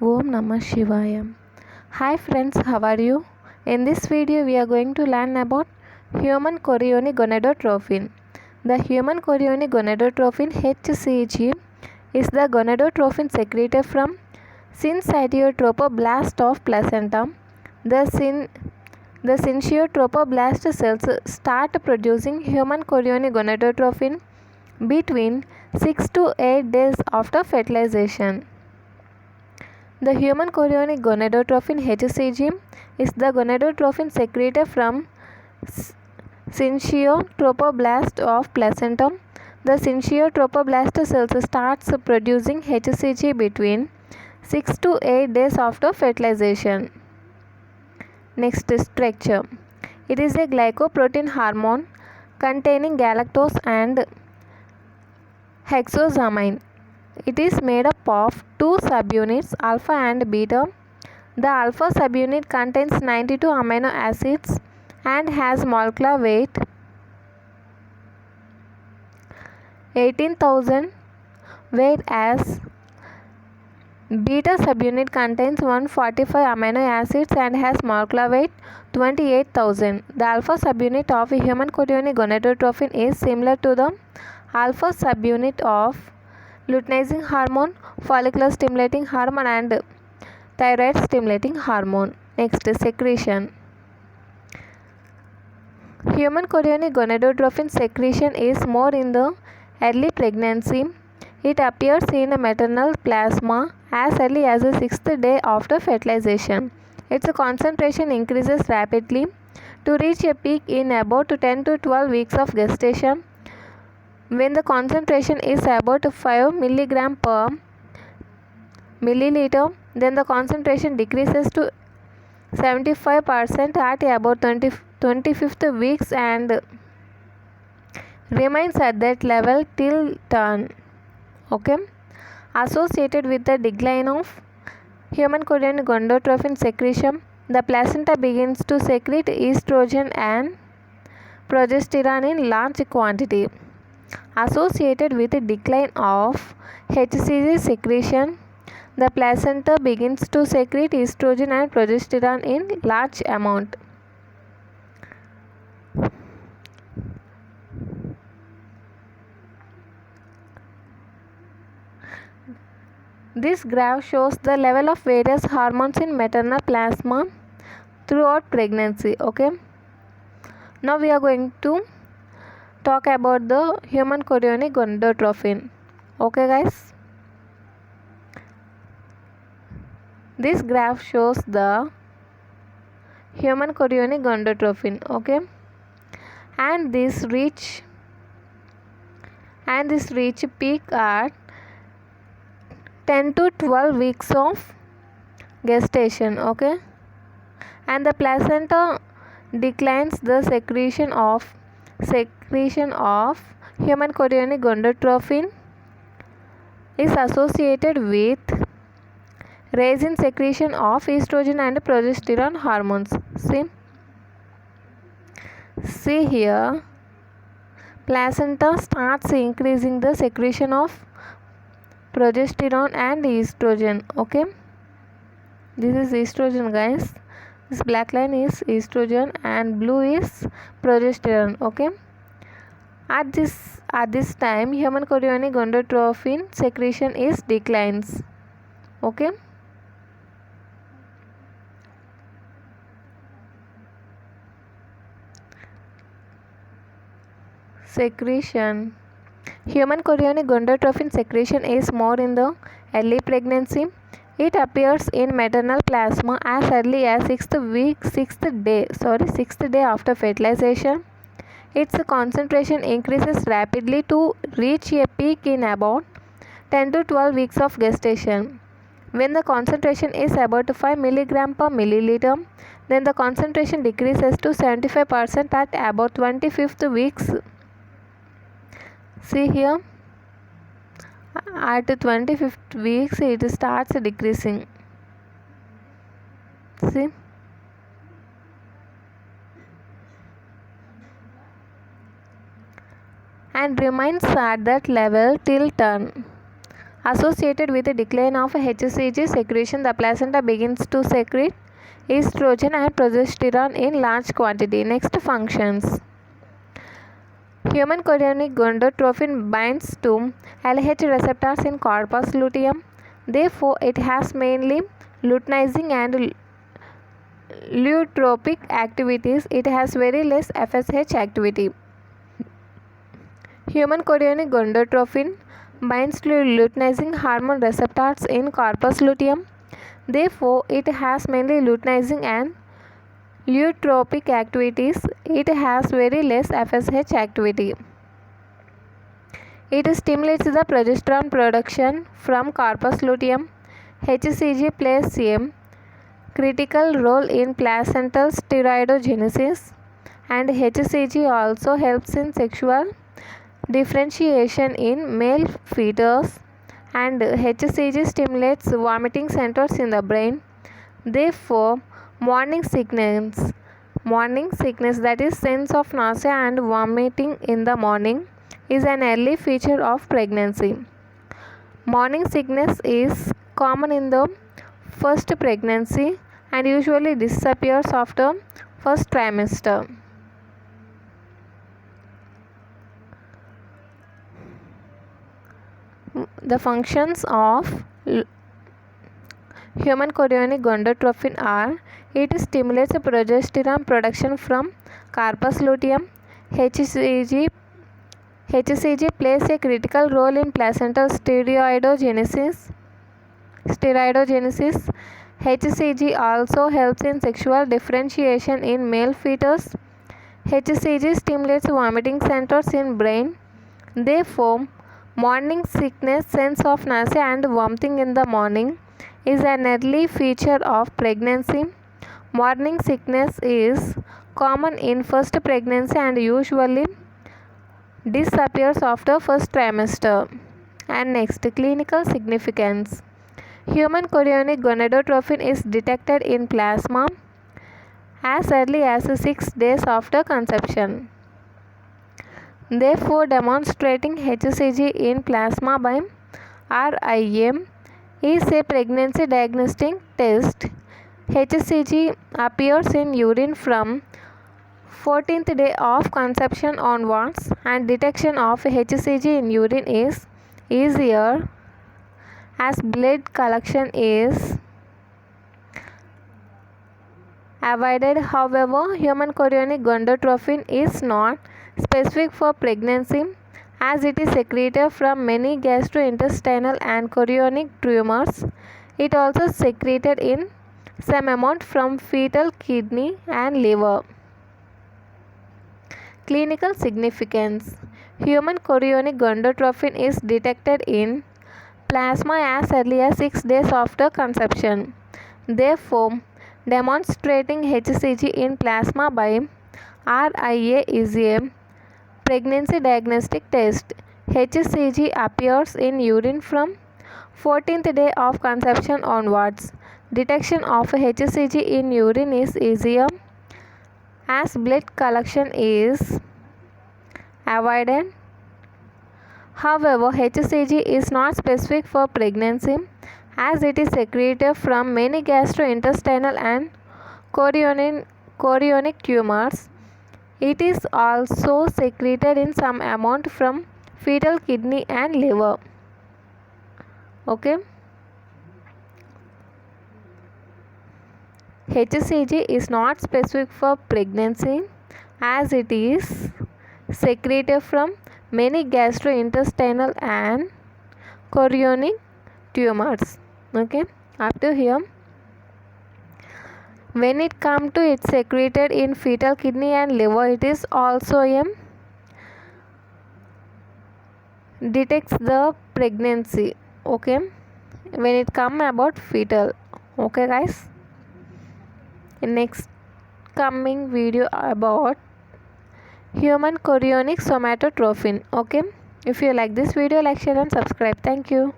Om Namah Shivaya. Hi friends, how are you? In this video, we are going to learn about human chorionic gonadotrophin. The human chorionic gonadotrophin HCG is the gonadotrophin secreted from syncytiotropoblast of placenta. The syncytiotropoblast cells start producing human chorionic gonadotrophin between 6 to 8 days after fertilization. The human chorionic gonadotrophin HCG is the gonadotrophin secreted from syncytiotropoblast of placenta. The syncytiotropoblast cells starts producing HCG between 6 to 8 days after fertilization. Next, structure. It is a glycoprotein hormone containing galactose and hexosamine. It is made up of two subunits, alpha and beta. The alpha subunit contains 92 amino acids and has molecular weight 18,000, whereas beta subunit contains 145 amino acids and has molecular weight 28,000. The alpha subunit of human chorionic gonadotrophin is similar to the alpha subunit of luteinizing hormone, follicular stimulating hormone and thyroid stimulating hormone. Next, secretion. Human chorionic gonadotrophin secretion is more in the early pregnancy. It appears in maternal plasma as early as the 6th day after fertilization. Its concentration increases rapidly to reach a peak in about 10 to 12 weeks of gestation. When the concentration is about 5 mg per milliliter, then the concentration decreases to 75% at about 25th weeks and remains at that level till turn. Okay. Associated with the decline of human chorionic gonadotrophin secretion, the placenta begins to secrete estrogen and progesterone in large quantity. Associated with the decline of HCG secretion, the placenta begins to secrete estrogen and progesterone in large amount. This graph shows the level of various hormones in maternal plasma throughout pregnancy. Okay. Now we are going to talk about the human chorionic gonadotrophin. Okay guys. This graph shows the human chorionic gonadotrophin. Okay. And this reach peak at 10 to 12 weeks of gestation. Okay. And the placenta declines. The secretion of human chorionic gonadotrophin is associated with rise in secretion of estrogen and progesterone hormones. See here, placenta starts increasing the secretion of progesterone and estrogen. Okay, this is estrogen guys. This black line is estrogen and blue is progesterone. Okay. At this time, human chorionic gonadotrophin secretion is declines. Okay. Secretion. Human chorionic gonadotrophin secretion is more in the early pregnancy. It appears in maternal plasma as early as 6th day after fertilization. Its concentration increases rapidly to reach a peak in about 10 to 12 weeks of gestation. When the concentration is about 5 mg per milliliter, then the concentration decreases to 75% at about 25th weeks. See here, at 25th weeks it starts decreasing. See. And remains at that level till turn. Associated with the decline of HCG secretion, the placenta begins to secrete estrogen and progesterone in large quantity. Next, functions. Human chorionic gonadotropin binds to LH receptors in corpus luteum. Therefore, it has mainly luteinizing and leutropic activities. It has very less FSH activity. Human chorionic gonadotropin binds to luteinizing hormone receptors in corpus luteum. Therefore, it has mainly luteinizing and leutropic activities. It has very less FSH activity. It stimulates the progesterone production from corpus luteum. HCG plays a critical role in placental steroidogenesis, and HCG also helps in sexual differentiation in male fetus, and HCG stimulates vomiting centers in the brain. Therefore, morning sickness, that is sense of nausea and vomiting in the morning, is an early feature of pregnancy. Morning sickness is common in the first pregnancy and usually disappears after first trimester. The functions of human chorionic gonadotropin are: it stimulates progesterone production from corpus luteum. HCG plays a critical role in placental steroidogenesis. HCG also helps in sexual differentiation in male fetus. HCG stimulates vomiting centers in brain. Therefore, morning sickness, sense of nausea and vomiting in the morning is an early feature of pregnancy. Morning sickness is common in first pregnancy and usually disappears after first trimester. And next, clinical significance. Human chorionic gonadotropin is detected in plasma as early as 6 days after conception. Therefore, demonstrating HCG in plasma by RIA is a pregnancy diagnostic test. HCG appears in urine from 14th day of conception onwards, and detection of HCG in urine is easier as blood collection is avoided. However, human chorionic gonadotropin is not specific for pregnancy as it is secreted from many gastrointestinal and chorionic tumors. It also secreted in some amount from fetal kidney and liver. Clinical significance. Human chorionic gonadotropin is detected in plasma as early as 6 days after conception. Therefore, demonstrating HCG in plasma by RIA is a pregnancy diagnostic test. HCG appears in urine from 14th day of conception onwards. Detection of HCG in urine is easier as blood collection is avoided. However, HCG is not specific for pregnancy as it is secreted from many gastrointestinal and chorionic tumors. It is also secreted in some amount from fetal kidney and liver. Okay. HCG is not specific for pregnancy as it is secreted from many gastrointestinal and chorionic tumors. Okay, after here, when it comes to it's secreted in fetal kidney and liver, it is also detects the pregnancy. Okay, when it come about fetal. Okay guys, in next coming video about human chorionic somatotropin. Okay, if you like this video, like, share and subscribe. Thank you.